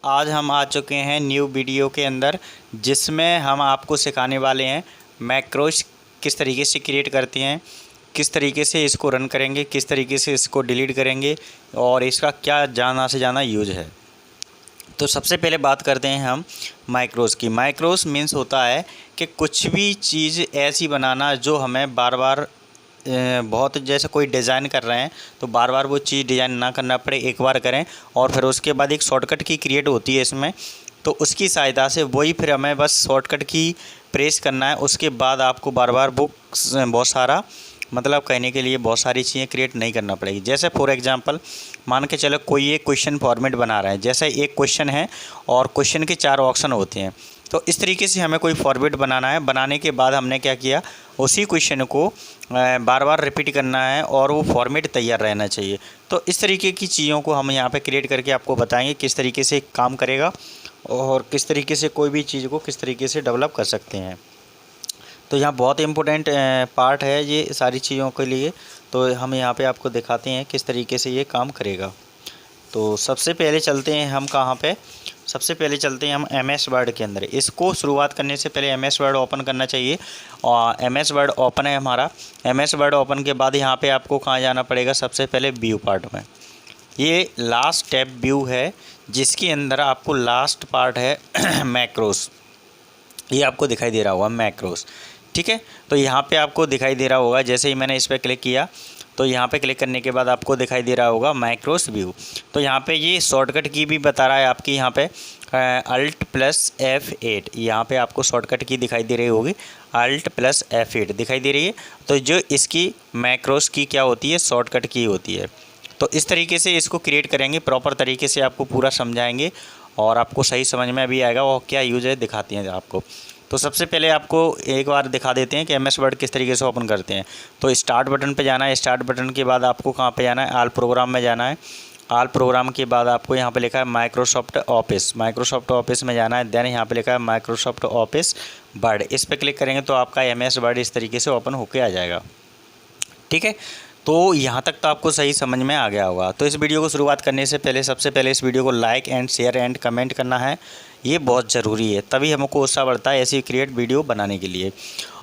आज हम आ चुके हैं न्यू वीडियो के अंदर, जिसमें हम आपको सिखाने वाले हैं मैक्रोस किस तरीके से क्रिएट करते हैं, किस तरीके से इसको रन करेंगे, किस तरीके से इसको डिलीट करेंगे और इसका क्या ज़्यादा से ज़्यादा यूज है। तो सबसे पहले बात करते हैं हम मैक्रोस की। मैक्रोस मीन्स होता है कि कुछ भी चीज़ ऐसी बनाना जो हमें बार बार बहुत, जैसे कोई डिज़ाइन कर रहे हैं तो बार बार वो चीज़ डिज़ाइन ना करना पड़े, एक बार करें और फिर उसके बाद एक शॉर्टकट की क्रिएट होती है इसमें, तो उसकी सहायता से वही फिर हमें बस शॉर्टकट की प्रेस करना है। उसके बाद आपको बार बार बहुत सारा, मतलब कहने के लिए बहुत सारी चीज़ें क्रिएट नहीं करना पड़ेगी। जैसे फॉर एग्जांपल मान के चलो कोई एक क्वेश्चन फॉर्मेट बना रहा है, जैसे एक क्वेश्चन है और क्वेश्चन के 4 ऑप्शन होते हैं, तो इस तरीके से हमें कोई फॉर्मेट बनाना है। बनाने के बाद हमने क्या किया, उसी क्वेश्चन को बार बार रिपीट करना है और वो फॉर्मेट तैयार रहना चाहिए। तो इस तरीके की चीज़ों को हम यहाँ पे क्रिएट करके आपको बताएंगे किस तरीके से काम करेगा और किस तरीके से कोई भी चीज़ को किस तरीके से डेवलप कर सकते हैं। तो यहाँ बहुत इम्पोर्टेंट पार्ट है ये सारी चीज़ों के लिए, तो हम यहाँ पे आपको दिखाते हैं किस तरीके से ये काम करेगा। तो सबसे पहले चलते हैं हम कहाँ पे, सबसे पहले चलते हैं हम MS वर्ड के अंदर। इसको शुरुआत करने से पहले MS वर्ड ओपन करना चाहिए और MS वर्ड ओपन है हमारा। MS वर्ड ओपन के बाद यहाँ पे आपको कहाँ जाना पड़ेगा, सबसे पहले व्यू पार्ट में। ये लास्ट टैब व्यू है जिसके अंदर आपको लास्ट पार्ट है मैक्रोस, ये आपको दिखाई दे रहा होगा मैक्रोस, ठीक है। तो यहाँ पे आपको दिखाई दे रहा होगा, जैसे ही मैंने इस पर क्लिक किया तो यहाँ पे क्लिक करने के बाद आपको दिखाई दे रहा होगा मैक्रोस व्यू। तो यहाँ पे ये शॉर्टकट की भी बता रहा है आपकी, यहाँ पे Alt+F8, यहाँ पे आपको शॉर्टकट की दिखाई दे रही होगी, Alt+F8 दिखाई दे रही है। तो जो इसकी मैक्रोस की क्या होती है, शॉर्टकट की होती है। तो इस तरीके से इसको क्रिएट करेंगे, प्रॉपर तरीके से आपको पूरा समझाएंगे और आपको सही समझ में भी आएगा और क्या यूज़ है दिखाते हैं आपको। तो सबसे पहले आपको एक बार दिखा देते हैं कि MS वर्ड किस तरीके से ओपन करते हैं। तो स्टार्ट बटन पे जाना है, स्टार्ट बटन के बाद आपको कहाँ पे जाना है, ऑल प्रोग्राम में जाना है। ऑल प्रोग्राम के बाद आपको यहाँ पे लिखा है माइक्रोसॉफ्ट ऑफिस, माइक्रोसॉफ्ट ऑफिस में जाना है। देन यहाँ पे लिखा है माइक्रोसॉफ्ट ऑफिस वर्ड, इस पर क्लिक करेंगे तो आपका MS वर्ड इस तरीके से ओपन होके आ जाएगा, ठीक है। तो यहाँ तक तो आपको सही समझ में आ गया होगा। तो इस वीडियो को शुरुआत करने से पहले सबसे पहले इस वीडियो को like and share and comment करना है, ये बहुत ज़रूरी है, तभी हमको उत्साह बढ़ता है ऐसी क्रिएट वीडियो बनाने के लिए।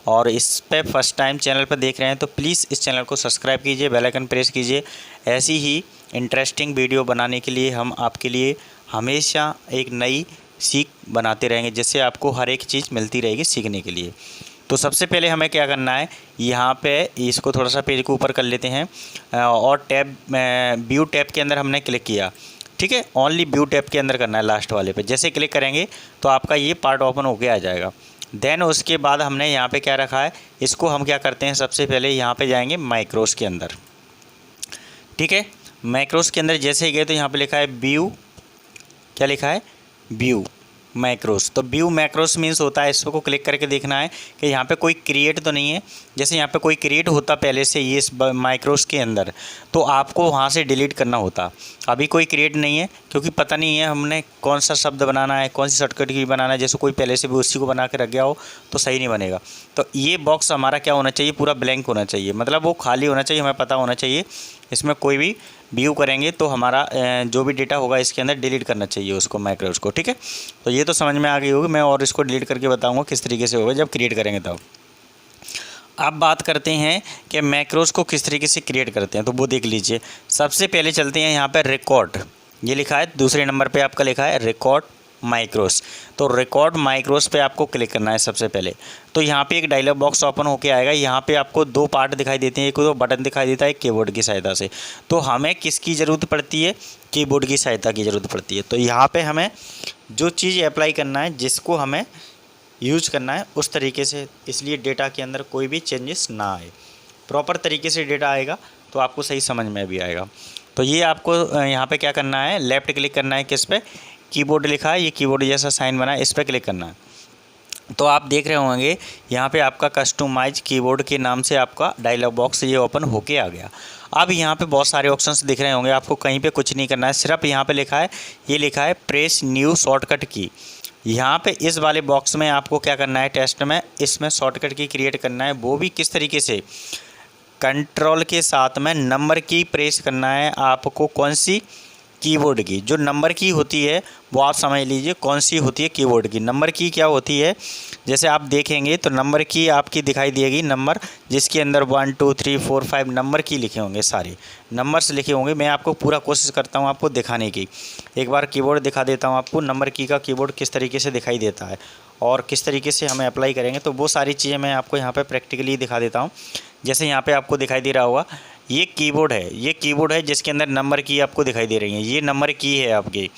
और इस पे फर्स्ट टाइम चैनल पर देख रहे हैं तो प्लीज़ इस चैनल को सब्सक्राइब कीजिए, बेल आइकन प्रेस कीजिए। ऐसी ही इंटरेस्टिंग वीडियो बनाने के लिए हम आपके लिए हमेशा एक नई सीख बनाते रहेंगे, जिससे आपको हर एक चीज़ मिलती रहेगी सीखने के लिए। तो सबसे पहले हमें क्या करना है, यहाँ पे इसको थोड़ा सा पेज को ऊपर कर लेते हैं और टैब व्यू टैब के अंदर हमने क्लिक किया, ठीक है। ओनली व्यू टैब के अंदर करना है, लास्ट वाले पे जैसे क्लिक करेंगे तो आपका ये पार्ट ओपन होके आ जाएगा। देन उसके बाद हमने यहाँ पे क्या रखा है, इसको हम क्या करते हैं, सबसे पहले यहाँ पे जाएंगे मैक्रोस के अंदर, ठीक है। मैक्रोस के अंदर जैसे ही गए तो यहाँ पे लिखा है व्यू, क्या लिखा है, व्यू मैक्रोस। तो व्यू मैक्रोस मीन्स होता है, इसको क्लिक करके देखना है कि यहाँ पे कोई क्रिएट तो नहीं है। जैसे यहाँ पे कोई क्रिएट होता पहले से ये इस मैक्रोस के अंदर, तो आपको वहाँ से डिलीट करना होता। अभी कोई क्रिएट नहीं है क्योंकि पता नहीं है हमने कौन सा शब्द बनाना है, कौन सी शॉर्टकट की बनाना है। जैसे कोई पहले से भी उसी को बना के रख गया हो तो सही नहीं बनेगा। तो ये बॉक्स हमारा क्या होना चाहिए, पूरा ब्लैंक होना चाहिए, मतलब वो खाली होना चाहिए, हमें पता होना चाहिए इसमें कोई भी व्यू करेंगे तो हमारा जो भी डेटा होगा इसके अंदर डिलीट करना चाहिए उसको, मैक्रोस को, ठीक है। तो ये तो समझ में आ गई होगी, मैं और इसको डिलीट करके बताऊंगा किस तरीके से होगा जब क्रिएट करेंगे तब। अब बात करते हैं कि मैक्रोस को किस तरीके से क्रिएट करते हैं, तो वो देख लीजिए। सबसे पहले चलते हैं यहाँ पर रिकॉर्ड, ये लिखा है दूसरे नंबर पर आपका लिखा है रिकॉर्ड माइक्रोस। तो रिकॉर्ड माइक्रोस पे आपको क्लिक करना है सबसे पहले। तो यहाँ पे एक डायलॉग बॉक्स ओपन होके आएगा, यहाँ पे आपको 2 पार्ट दिखाई देते हैं, एक तो बटन दिखाई देता है कीबोर्ड की सहायता से। तो हमें किसकी ज़रूरत पड़ती है, कीबोर्ड की सहायता की ज़रूरत पड़ती है। तो यहाँ पे हमें जो चीज़ अप्लाई करना है, जिसको हमें यूज करना है उस तरीके से, इसलिए डेटा के अंदर कोई भी चेंजेस ना आए, प्रॉपर तरीके से डेटा आएगा तो आपको सही समझ में भी आएगा। तो ये आपको यहाँ पर क्या करना है, लेफ़्ट क्लिक करना है, किस पे, कीबोर्ड लिखा है, ये कीबोर्ड जैसा साइन बना है, इस पर क्लिक करना है। तो आप देख रहे होंगे यहाँ पे आपका कस्टमाइज कीबोर्ड के नाम से आपका डायलॉग बॉक्स ये ओपन होके आ गया। अब यहाँ पे बहुत सारे ऑप्शंस दिख रहे होंगे, आपको कहीं पे कुछ नहीं करना है, सिर्फ यहाँ पे लिखा है, ये लिखा है प्रेस न्यू शॉर्टकट की। यहाँ पे इस वाले बॉक्स में आपको क्या करना है, टेस्ट में इसमें शॉर्टकट की क्रिएट करना है। वो भी किस तरीके से, कंट्रोल के साथ में नंबर की प्रेस करना है आपको, कौन सी कीबोर्ड की। जो नंबर की होती है वो आप समझ लीजिए कौन सी होती है कीबोर्ड की। नंबर की क्या होती है, जैसे आप देखेंगे तो नंबर की आपकी दिखाई देगी, नंबर जिसके अंदर 1 2 3 4 5 नंबर की लिखे होंगे, सारे नंबर्स लिखे होंगे। मैं आपको पूरा कोशिश करता हूँ आपको दिखाने की। एक बार कीबोर्ड दिखा देता हूँ आपको, नंबर की का कीबोर्ड किस तरीके से दिखाई देता है और किस तरीके से हमें अप्लाई करेंगे, तो वो सारी चीज़ें मैं आपको यहाँ पर प्रैक्टिकली दिखा देता हूँ। जैसे यहाँ पर आपको दिखाई दे रहा होगा ये कीबोर्ड है, ये कीबोर्ड है जिसके अंदर नंबर की आपको दिखाई दे रही है। ये नंबर की है आपकी,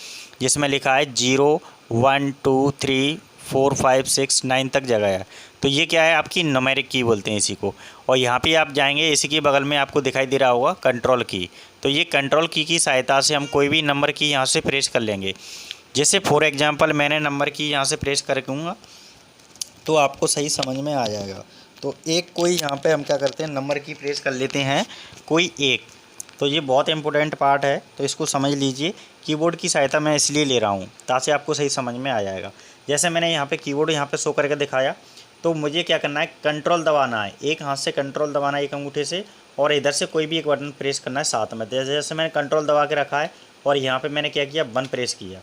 जिसमें लिखा है 0 1 2 3 4 5 6 9 तक जगह है। तो ये क्या है आपकी न्यूमेरिक की बोलते हैं इसी को। और यहाँ पे आप जाएंगे, इसी के बगल में आपको दिखाई दे रहा होगा कंट्रोल की। तो ये कंट्रोल की सहायता से हम कोई भी नंबर की यहाँ से प्रेस कर लेंगे। जैसे फॉर एग्जांपल मैंने नंबर की यहाँ से प्रेस कर दूँगा तो आपको सही समझ में आ जाएगा। तो एक कोई यहाँ पे हम क्या करते हैं, नंबर की प्रेस कर लेते हैं कोई एक। तो ये बहुत इंपॉर्टेंट पार्ट है, तो इसको समझ लीजिए। कीबोर्ड की सहायता मैं इसलिए ले रहा हूँ ताकि आपको सही समझ में आ जाएगा। जैसे मैंने यहाँ पे कीबोर्ड यहाँ पे शो करके दिखाया, तो मुझे क्या करना है, कंट्रोल दबाना है। एक हाथ से कंट्रोल दबाना है एक अंगूठे से, और इधर से कोई भी एक बटन प्रेस करना है साथ में। जैसे मैंने कंट्रोल दबा के रखा है और यहाँ पर मैंने क्या किया, 1 प्रेस किया,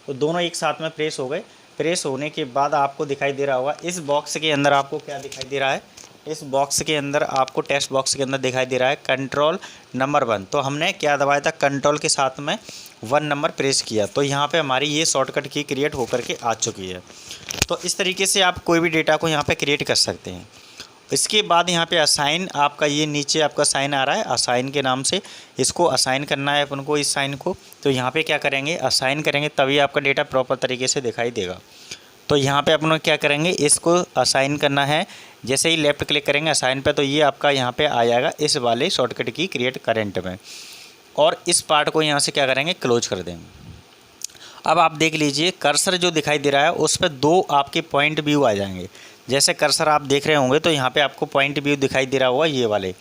तो दोनों एक साथ में प्रेस हो गए। प्रेस होने के बाद आपको दिखाई दे रहा होगा इस बॉक्स के अंदर आपको क्या दिखाई दे रहा है, इस बॉक्स के अंदर आपको टेक्स्ट बॉक्स के अंदर दिखाई दे रहा है कंट्रोल नंबर 1। तो हमने क्या दबाया था, कंट्रोल के साथ में 1 नंबर प्रेस किया, तो यहाँ पे हमारी ये शॉर्टकट की क्रिएट होकर के आ चुकी है। तो इस तरीके से आप कोई भी डेटा को यहाँ पे क्रिएट कर सकते हैं। इसके बाद यहाँ पे असाइन, आपका ये नीचे आपका साइन आ रहा है, असाइन के नाम से इसको असाइन करना है अपन को, इस साइन को। तो यहाँ पे क्या करेंगे, असाइन करेंगे, तभी आपका डेटा प्रॉपर तरीके से दिखाई देगा। तो यहाँ पे अपन क्या करेंगे, इसको असाइन करना है। जैसे ही लेफ़्ट क्लिक करेंगे असाइन पे, तो ये आपका यहाँ पे आ जाएगा इस वाले शॉर्टकट की क्रिएट करेंट में। और इस पार्ट को यहाँ से क्या करेंगे, क्लोज कर देंगे। अब आप देख लीजिए कर्सर जो दिखाई दे रहा है उस पर 2 आपके पॉइंट व्यू आ जाएंगे। जैसे कर्सर आप देख रहे होंगे तो यहाँ पे आपको पॉइंट व्यू दिखाई दे रहा होगा, ये वाले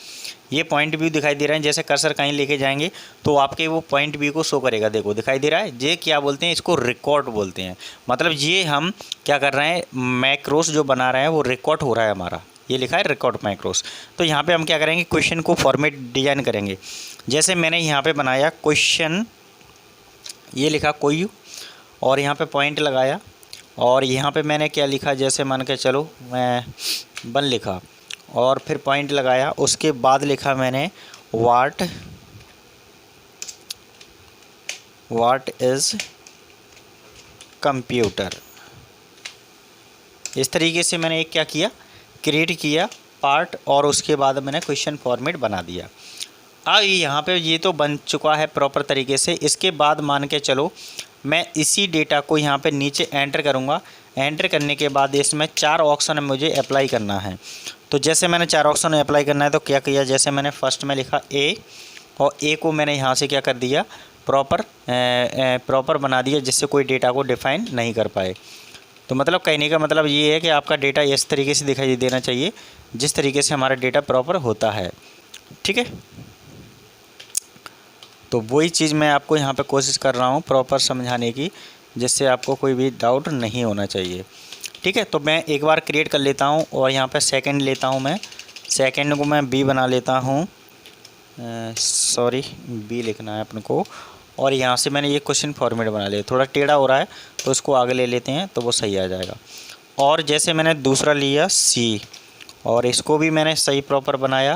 ये पॉइंट व्यू दिखाई दे रहे हैं। जैसे कर्सर कहीं लेके जाएंगे तो आपके वो पॉइंट व्यू को शो करेगा, देखो दिखाई दे रहा है। ये क्या बोलते हैं, इसको रिकॉर्ड बोलते हैं। मतलब ये हम क्या कर रहे हैं, मैक्रोस जो बना रहे हैं वो रिकॉर्ड हो रहा है हमारा, ये लिखा है रिकॉर्ड मैक्रोस। तो यहाँ पे हम क्या करेंगे, क्वेश्चन को फॉर्मेट डिजाइन करेंगे। जैसे मैंने यहाँ पे बनाया क्वेश्चन, ये लिखा कोई, और यहाँ पे पॉइंट लगाया, और यहाँ पे मैंने क्या लिखा, जैसे मान के चलो मैं 1 लिखा और फिर पॉइंट लगाया। उसके बाद लिखा मैंने व्हाट इज़ कंप्यूटर। इस तरीके से मैंने एक क्या किया, क्रिएट किया पार्ट, और उसके बाद मैंने क्वेश्चन फॉर्मेट बना दिया। अब यहाँ पे ये तो बन चुका है प्रॉपर तरीके से। इसके बाद मान के चलो मैं इसी डेटा को यहाँ पे नीचे एंटर करूँगा। एंटर करने के बाद इसमें 4 ऑप्शन मुझे अप्लाई करना है। तो जैसे मैंने 4 ऑप्शन अप्लाई करना है तो क्या किया, जैसे मैंने फर्स्ट में लिखा ए, और ए को मैंने यहाँ से क्या कर दिया, प्रॉपर बना दिया, जिससे कोई डेटा को डिफाइन नहीं कर पाए। तो मतलब कहने का मतलब ये है कि आपका डेटा इस तरीके से दिखाई देना चाहिए जिस तरीके से हमारा डेटा प्रॉपर होता है, ठीक है। तो वही चीज़ मैं आपको यहाँ पे कोशिश कर रहा हूँ प्रॉपर समझाने की, जिससे आपको कोई भी डाउट नहीं होना चाहिए, ठीक है। तो मैं एक बार क्रिएट कर लेता हूँ, और यहाँ पे सेकंड लेता हूँ मैं, सेकंड को मैं बी बना लेता हूँ, सॉरी बी लिखना है अपन को। और यहाँ से मैंने ये क्वेश्चन फॉर्मेट बना लिया, थोड़ा टेढ़ा हो रहा है तो इसको आगे ले लेते हैं तो वो सही आ जाएगा। और जैसे मैंने दूसरा लिया सी, और इसको भी मैंने सही प्रॉपर बनाया।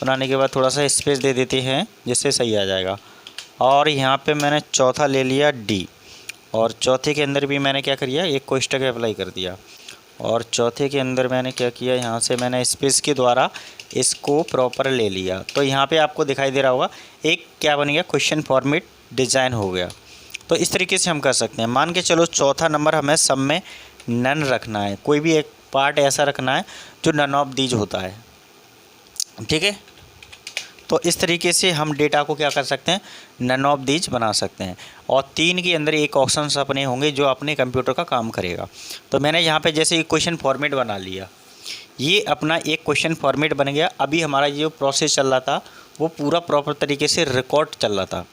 बनाने के बाद थोड़ा सा स्पेस दे देते हैं जिससे सही आ जाएगा। और यहाँ पे मैंने चौथा ले लिया डी, और चौथे के अंदर भी मैंने क्या किया, एक कोष्ठक अप्लाई कर दिया। और चौथे के अंदर मैंने क्या किया, यहाँ से मैंने स्पेस के द्वारा इसको प्रॉपर ले लिया। तो यहाँ पे आपको दिखाई दे रहा होगा एक क्या बन गया, क्वेश्चन फॉर्मेट डिज़ाइन हो गया। तो इस तरीके से हम कर सकते हैं। मान के चलो चौथा नंबर हमें सब में नन रखना है, कोई भी एक पार्ट ऐसा रखना है जो नन ऑफ दीज होता है, ठीक है। तो इस तरीके से हम डेटा को क्या कर सकते हैं, नन ऑफ दीज बना सकते हैं। और 3 के अंदर एक ऑप्शन अपने होंगे जो अपने कंप्यूटर का काम करेगा। तो मैंने यहाँ पे जैसे एक क्वेश्चन फॉर्मेट बना लिया, ये अपना एक क्वेश्चन फॉर्मेट बन गया। अभी हमारा जो प्रोसेस चल रहा था वो पूरा प्रॉपर तरीके से रिकॉर्ड चल रहा था,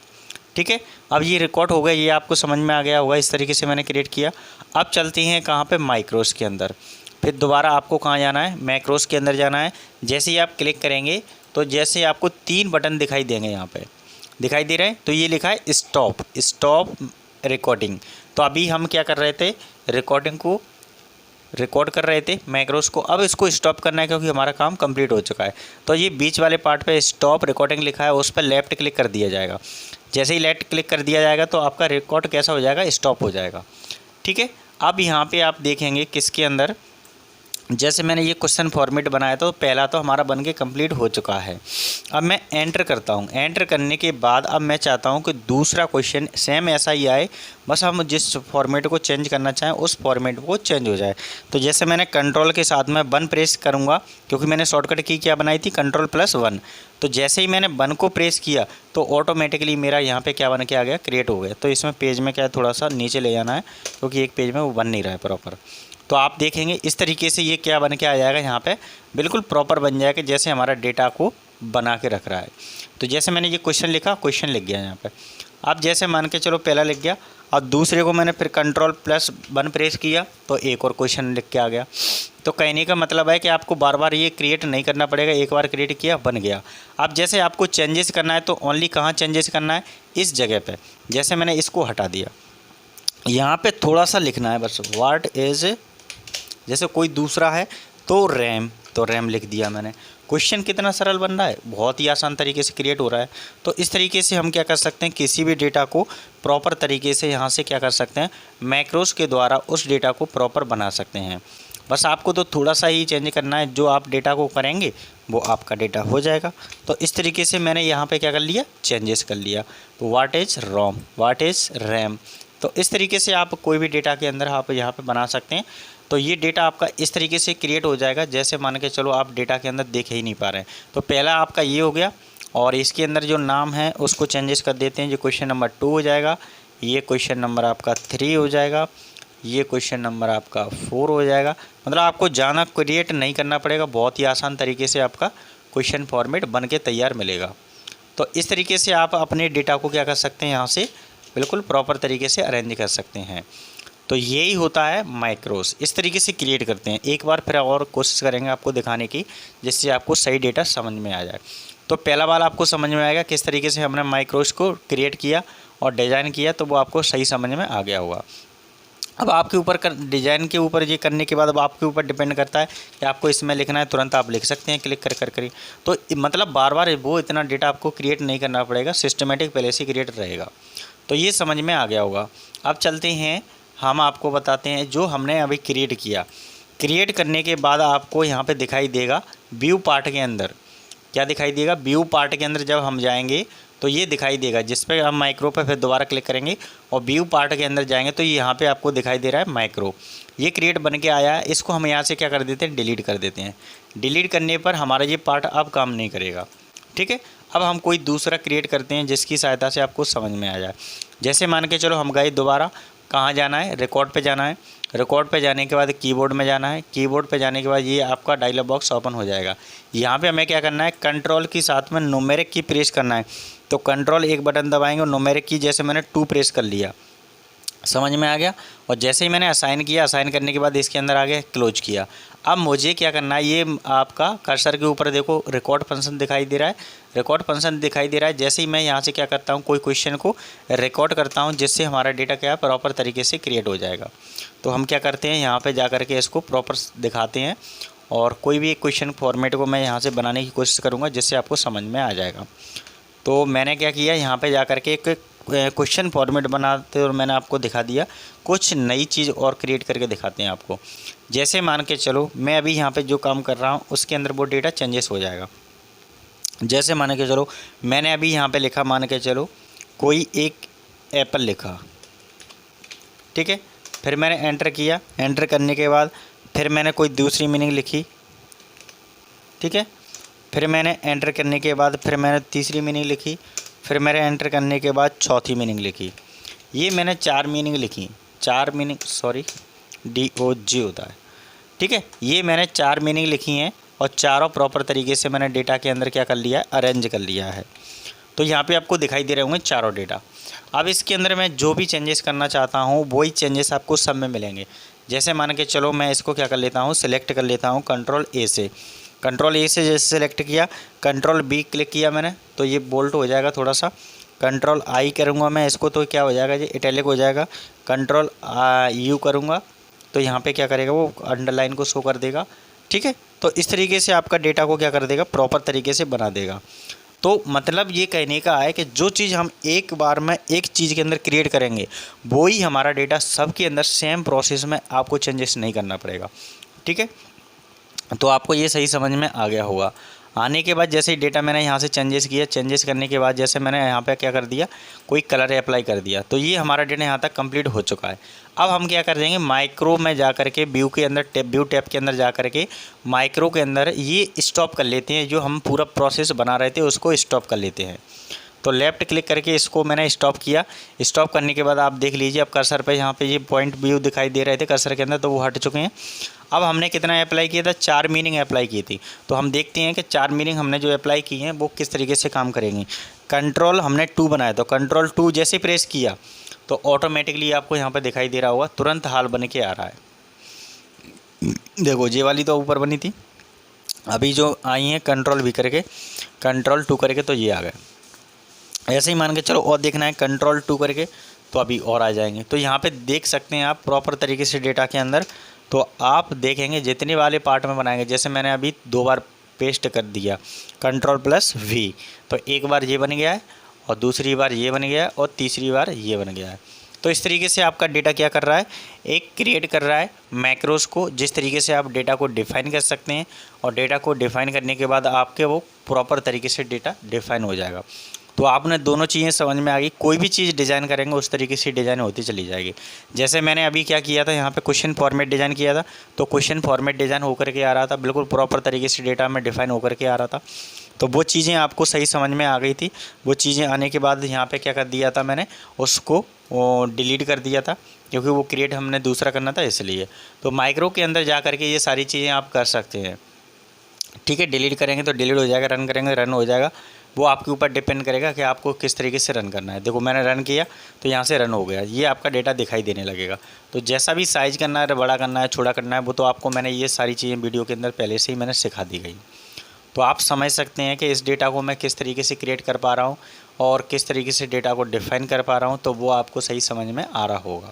ठीक है। अब ये रिकॉर्ड हो गया, ये आपको समझ में आ गया होगा। इस तरीके से मैंने क्रिएट किया। अब चलते हैं कहाँ पे, माइक्रोस के अंदर। फिर दोबारा आपको कहाँ जाना है, मैक्रोस के अंदर जाना है। जैसे ही आप क्लिक करेंगे तो जैसे आपको 3 बटन दिखाई देंगे यहाँ पे, दिखाई दे रहा है। तो ये लिखा है स्टॉप रिकॉर्डिंग। तो अभी हम क्या कर रहे थे, रिकॉर्डिंग को रिकॉर्ड कर रहे थे मैक्रोस को, अब इसको स्टॉप करना है क्योंकि हमारा काम कंप्लीट हो चुका है। तो ये बीच वाले पार्ट पे स्टॉप रिकॉर्डिंग लिखा है, उस पर लेफ़्ट क्लिक कर दिया जाएगा। जैसे ही लेफ़्ट क्लिक कर दिया जाएगा तो आपका रिकॉर्ड कैसा हो जाएगा, स्टॉप हो जाएगा। ठीक है, अब यहाँ पे आप देखेंगे किसके अंदर, जैसे मैंने ये क्वेश्चन फॉर्मेट बनाया तो पहला तो हमारा बन के कंप्लीट हो चुका है। अब मैं एंटर करता हूँ। एंटर करने के बाद अब मैं चाहता हूँ कि दूसरा क्वेश्चन सेम ऐसा ही आए, बस हम जिस फॉर्मेट को चेंज करना चाहें उस फॉर्मेट को चेंज हो जाए। तो जैसे मैंने कंट्रोल के साथ में 1 प्रेस करूँगा, क्योंकि मैंने शॉर्टकट की क्या बनाई थी, कंट्रोल+1। तो जैसे ही मैंने 1 को प्रेस किया तो ऑटोमेटिकली मेरा यहाँ पे क्या बन के आ गया, क्रिएट हो गया। तो इसमें पेज में क्या है, थोड़ा सा नीचे ले जाना है क्योंकि एक पेज में वो बन नहीं रहा है प्रॉपर। तो आप देखेंगे इस तरीके से ये क्या बन के आ जाएगा, यहाँ पे बिल्कुल प्रॉपर बन जाएगा जैसे हमारा डेटा को बना के रख रहा है। तो जैसे मैंने ये क्वेश्चन लिखा, क्वेश्चन लिख गया यहाँ पे। अब जैसे मान के चलो पहला लिख गया और दूसरे को मैंने फिर कंट्रोल+1 प्रेस किया तो एक और क्वेश्चन लिख के आ गया। तो कहने का मतलब है कि आपको बार बार ये क्रिएट नहीं करना पड़ेगा, एक बार क्रिएट किया बन गया। अब जैसे आपको चेंजेस करना है तो ओनली कहाँ चेंजेस करना है, इस जगह पे। जैसे मैंने इसको हटा दिया, यहाँ पे थोड़ा सा लिखना है बस, व्हाट इज़, जैसे कोई दूसरा है तो रैम लिख दिया मैंने। क्वेश्चन कितना सरल बन रहा है, बहुत ही आसान तरीके से क्रिएट हो रहा है। तो इस तरीके से हम क्या कर सकते हैं, किसी भी डेटा को प्रॉपर तरीके से यहाँ से क्या कर सकते हैं, मैक्रोस के द्वारा उस डेटा को प्रॉपर बना सकते हैं। बस आपको तो थोड़ा सा ही चेंज करना है, जो आप डेटा को करेंगे वो आपका डेटा हो जाएगा। तो इस तरीके से मैंने यहाँ पे क्या कर लिया, चेंजेस कर लिया। तो व्हाट इज़ रैम। तो इस तरीके से आप कोई भी डेटा के अंदर आप यहाँ पे बना सकते हैं। तो ये डेटा आपका इस तरीके से क्रिएट हो जाएगा, जैसे मान के चलो आप डेटा के अंदर देख ही नहीं पा रहे हैं। तो पहला आपका ये हो गया, और इसके अंदर जो नाम है उसको चेंजेस कर देते हैं। जो क्वेश्चन नंबर 2 हो जाएगा, ये क्वेश्चन नंबर आपका 3 हो जाएगा, ये क्वेश्चन नंबर आपका 4 हो जाएगा। मतलब आपको ज़्यादा क्रिएट नहीं करना पड़ेगा, बहुत ही आसान तरीके से आपका क्वेश्चन फॉर्मेट बन के तैयार मिलेगा। तो इस तरीके से आप अपने डेटा को क्या कर सकते हैं, यहाँ से बिल्कुल प्रॉपर तरीके से अरेंज कर सकते हैं। तो यही होता है मैक्रोस, इस तरीके से क्रिएट करते हैं। एक बार फिर और कोशिश करेंगे आपको दिखाने की, जिससे आपको सही डेटा समझ में आ जाए। तो पहला वाला आपको समझ में आएगा किस तरीके से हमने मैक्रोस को क्रिएट किया और डिज़ाइन किया, तो वो आपको सही समझ में आ गया होगा। अब आपके ऊपर डिज़ाइन के ऊपर ये करने के बाद अब आपके ऊपर डिपेंड करता है कि आपको इसमें लिखना है, तुरंत आप लिख सकते हैं क्लिक कर। तो मतलब बार बार वो इतना डेटा आपको क्रिएट नहीं करना पड़ेगा, सिस्टमेटिक पहले से क्रिएट रहेगा। तो ये समझ में आ गया होगा। अब चलते हैं, हम आपको बताते हैं जो हमने अभी क्रिएट किया। क्रिएट करने के बाद आपको यहाँ पे दिखाई देगा व्यू पार्ट के अंदर, क्या दिखाई देगा, व्यू पार्ट के अंदर जब हम जाएंगे तो ये दिखाई देगा, जिस पे हम माइक्रो पे फिर दोबारा क्लिक करेंगे और व्यू पार्ट के अंदर जाएंगे तो यहाँ पे आपको दिखाई दे रहा है माइक्रो। ये क्रिएट बन के आया है, इसको हम यहाँ से क्या कर देते हैं, डिलीट कर देते हैं। डिलीट करने पर हमारा ये पार्ट अब काम नहीं करेगा। ठीक है, अब हम कोई दूसरा क्रिएट करते हैं जिसकी सहायता से आपको समझ में आ जाए। जैसे मान के चलो हम गए दोबारा, कहाँ जाना है, रिकॉर्ड पे जाना है। रिकॉर्ड पे जाने के बाद कीबोर्ड में जाना है। कीबोर्ड पे जाने के बाद ये आपका डायलॉग बॉक्स ओपन हो जाएगा। यहाँ पे हमें क्या करना है, कंट्रोल की साथ में न्यूमेरिक की प्रेस करना है। तो कंट्रोल 1 बटन दबाएंगे और न्यूमेरिक की जैसे मैंने 2 प्रेस कर लिया, समझ में आ गया। और जैसे ही मैंने असाइन किया, असाइन करने के बाद इसके अंदर आगे क्लोज किया। अब मुझे क्या करना है, ये आपका कर्सर के ऊपर देखो रिकॉर्ड फंक्शन दिखाई दे रहा है, रिकॉर्ड फंक्शन दिखाई दे रहा है। जैसे ही मैं यहाँ से क्या करता हूँ, कोई क्वेश्चन को रिकॉर्ड करता हूँ, जिससे हमारा डेटा क्या प्रॉपर तरीके से क्रिएट हो जाएगा। तो हम क्या करते हैं, यहाँ पे जा कर के इसको प्रॉपर दिखाते हैं और कोई भी क्वेश्चन फॉर्मेट को मैं यहाँ से बनाने की कोशिश करूँगा, जिससे आपको समझ में आ जाएगा। तो मैंने क्या किया, यहाँ पे जा कर के एक क्वेश्चन फॉर्मेट बनाते और मैंने आपको दिखा दिया। कुछ नई चीज़ और क्रिएट करके दिखाते हैं आपको। जैसे मान के चलो मैं अभी यहाँ पे जो काम कर रहा हूँ उसके अंदर वो डेटा चेंजेस हो जाएगा। जैसे मान के चलो मैंने अभी यहाँ पे लिखा, मान के चलो कोई एक एप्पल लिखा, ठीक है। फिर मैंने एंटर किया, एंटर करने के बाद फिर मैंने कोई दूसरी मीनिंग लिखी, ठीक है। फिर मैंने एंटर करने के बाद फिर मैंने तीसरी मीनिंग लिखी, फिर मैंने एंटर करने के बाद चौथी मीनिंग लिखी। ये मैंने 4 मीनिंग लिखी, 4 मीनिंग, सॉरी DOG होता है, ठीक है। ये मैंने 4 मीनिंग लिखी हैं और चारों प्रॉपर तरीके से मैंने डेटा के अंदर क्या कर लिया है, अरेंज कर लिया है। तो यहाँ पे आपको दिखाई दे रहे होंगे चारों डेटा। अब इसके अंदर मैं जो भी चेंजेस करना चाहता हूँ वही चेंजेस आपको सब में मिलेंगे। जैसे मान के चलो मैं इसको क्या कर लेता हूँ, सिलेक्ट कर लेता हूँ कंट्रोल A से। कंट्रोल A से जैसे सेलेक्ट किया, कंट्रोल B क्लिक किया मैंने, तो ये बोल्ट हो जाएगा थोड़ा सा। कंट्रोल आई करूँगा मैं इसको तो क्या हो जाएगा जी, इटैलिक हो जाएगा। कंट्रोल यू करूँगा तो यहाँ पे क्या करेगा, वो अंडरलाइन को शो कर देगा। ठीक है, तो इस तरीके से आपका डेटा को क्या कर देगा, प्रॉपर तरीके से बना देगा। तो मतलब ये कहने का है कि जो चीज़ हम एक बार में एक चीज़ के अंदर क्रिएट करेंगे वो ही हमारा डेटा सब के अंदर सेम प्रोसेस में आपको चेंजेस नहीं करना पड़ेगा। ठीक है, तो आपको ये सही समझ में आ गया होगा। आने के बाद जैसे ही डेटा मैंने यहाँ से चेंजेस किया, चेंजेस करने के बाद जैसे मैंने यहाँ पे क्या कर दिया, कोई कलर अप्लाई कर दिया, तो ये हमारा डेटा यहाँ तक कंप्लीट हो चुका है। अब हम क्या कर देंगे, माइक्रो में जा कर के व्यू के अंदर व्यू टैब के अंदर जा कर के माइक्रो के अंदर ये स्टॉप कर लेते हैं, जो हम पूरा प्रोसेस बना रहे थे उसको स्टॉप कर लेते हैं। तो लेफ़्ट क्लिक करके इसको मैंने स्टॉप किया। स्टॉप करने के बाद आप देख लीजिए, अब कर्सर पे यहाँ पे ये पॉइंट व्यू दिखाई दे रहे थे कर्सर के अंदर, तो वो हट चुके हैं। अब हमने कितना अप्लाई किया था, 4 मीनिंग अप्लाई की थी। तो हम देखते हैं कि 4 मीनिंग हमने जो अप्लाई की हैं वो किस तरीके से काम करेंगी। कंट्रोल हमने 2 बनाया, तो कंट्रोल 2 जैसे प्रेस किया तो ऑटोमेटिकली आपको यहाँ पर दिखाई दे रहा होगा, तुरंत हाल बन के आ रहा है। देखो ये वाली तो ऊपर बनी थी, अभी जो आई हैं कंट्रोल भी करके, कंट्रोल 2 करके तो ये आ गए। ऐसे ही मान के चलो और देखना है कंट्रोल 2 करके तो अभी और आ जाएंगे। तो यहाँ पे देख सकते हैं आप प्रॉपर तरीके से डेटा के अंदर, तो आप देखेंगे जितने वाले पार्ट में बनाएंगे, जैसे मैंने अभी 2 बार पेस्ट कर दिया कंट्रोल प्लस वी, तो एक बार ये बन गया है और दूसरी बार ये बन गया है और तीसरी बार ये बन गया है। तो इस तरीके से आपका डेटा क्या कर रहा है, एक क्रिएट कर रहा है मैक्रोस को, जिस तरीके से आप डेटा को डिफ़ाइन कर सकते हैं, और डेटा को डिफ़ाइन करने के बाद आपके वो प्रॉपर तरीके से डेटा डिफ़ाइन हो जाएगा। तो आपने दोनों चीज़ें समझ में आ गई, कोई भी चीज़ डिज़ाइन करेंगे उस तरीके से डिज़ाइन होती चली जाएगी। जैसे मैंने अभी क्या किया था, यहाँ पे क्वेश्चन फॉर्मेट डिज़ाइन किया था, तो क्वेश्चन फॉर्मेट डिज़ाइन होकर के आ रहा था, बिल्कुल प्रॉपर तरीके से डेटा में डिफ़ाइन होकर के आ रहा था। तो वो चीज़ें आपको सही समझ में आ गई थी। वो चीज़ें आने के बाद यहाँ पे क्या कर दिया था मैंने, उसको डिलीट कर दिया था, क्योंकि वो क्रिएट हमने दूसरा करना था इसलिए। तो माइक्रो के अंदर जा करके ये सारी चीज़ें आप कर सकते हैं। ठीक है, डिलीट करेंगे तो डिलीट हो जाएगा, रन करेंगे रन हो जाएगा। वो आपके ऊपर डिपेंड करेगा कि आपको किस तरीके से रन करना है। देखो मैंने रन किया तो यहाँ से रन हो गया, ये आपका डेटा दिखाई देने लगेगा। तो जैसा भी साइज़ करना है, बड़ा करना है, छोटा करना है, वो तो आपको मैंने ये सारी चीज़ें वीडियो के अंदर पहले से ही मैंने सिखा दी गई। तो आप समझ सकते हैं कि इस डेटा को मैं किस तरीके से क्रिएट कर पा रहा हूँ और किस तरीके से डेटा को डिफ़ाइन कर पा रहा हूँ, तो वो आपको सही समझ में आ रहा होगा।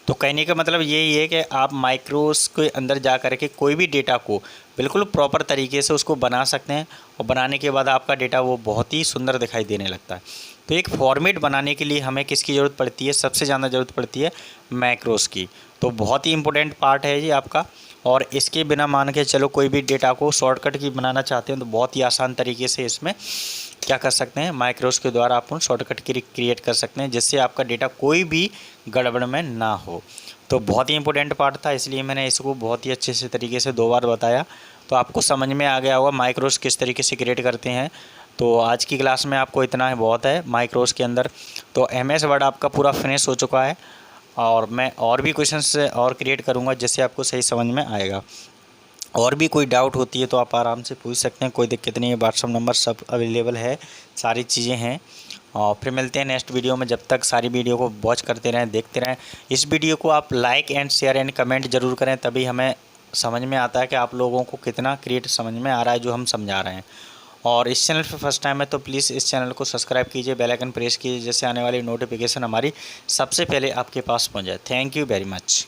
तो कहने का मतलब यही है कि आप माइक्रोस के अंदर जा कर के कोई भी डेटा को बिल्कुल प्रॉपर तरीके से उसको बना सकते हैं, और बनाने के बाद आपका डेटा वो बहुत ही सुंदर दिखाई देने लगता है। तो एक फॉर्मेट बनाने के लिए हमें किसकी ज़रूरत पड़ती है, सबसे ज़्यादा ज़रूरत पड़ती है मैक्रोस की। तो बहुत ही इंपॉर्टेंट पार्ट है ये आपका, और इसके बिना मान के चलो कोई भी डेटा को शॉर्टकट की बनाना चाहते हैं तो बहुत ही आसान तरीके से इसमें क्या कर सकते हैं, माइक्रोस के द्वारा आप शॉर्टकट की क्रिएट कर सकते हैं, जिससे आपका डेटा कोई भी गड़बड़ में ना हो। तो बहुत ही इंपॉर्टेंट पार्ट था, इसलिए मैंने इसको बहुत ही अच्छे से तरीके से 2 बार बताया। तो आपको समझ में आ गया होगा माइक्रोस किस तरीके से क्रिएट करते हैं। तो आज की क्लास में आपको इतना है बहुत है माइक्रोस के अंदर। तो MS वर्ड आपका पूरा फिनिश हो चुका है, और मैं और भी क्वेश्चंस और क्रिएट करूँगा जिससे आपको सही समझ में आएगा। और भी कोई डाउट होती है तो आप आराम से पूछ सकते हैं, कोई दिक्कत नहीं है। व्हाट्सअप नंबर सब अवेलेबल है, सारी चीज़ें हैं। और फिर मिलते हैं नेक्स्ट वीडियो में। जब तक सारी वीडियो को वॉच करते रहें, देखते रहें। इस वीडियो को आप like and share and comment ज़रूर करें, तभी हमें समझ में आता है कि आप लोगों को कितना क्रिएट समझ में आ रहा है जो हम समझा रहे हैं। और इस चैनल पर फर्स्ट टाइम है तो प्लीज़ इस चैनल को सब्सक्राइब कीजिए, बेल आइकन प्रेस कीजिए, जिससे आने वाली नोटिफिकेशन हमारी सबसे पहले आपके पास पहुँच जाए। Thank you very much.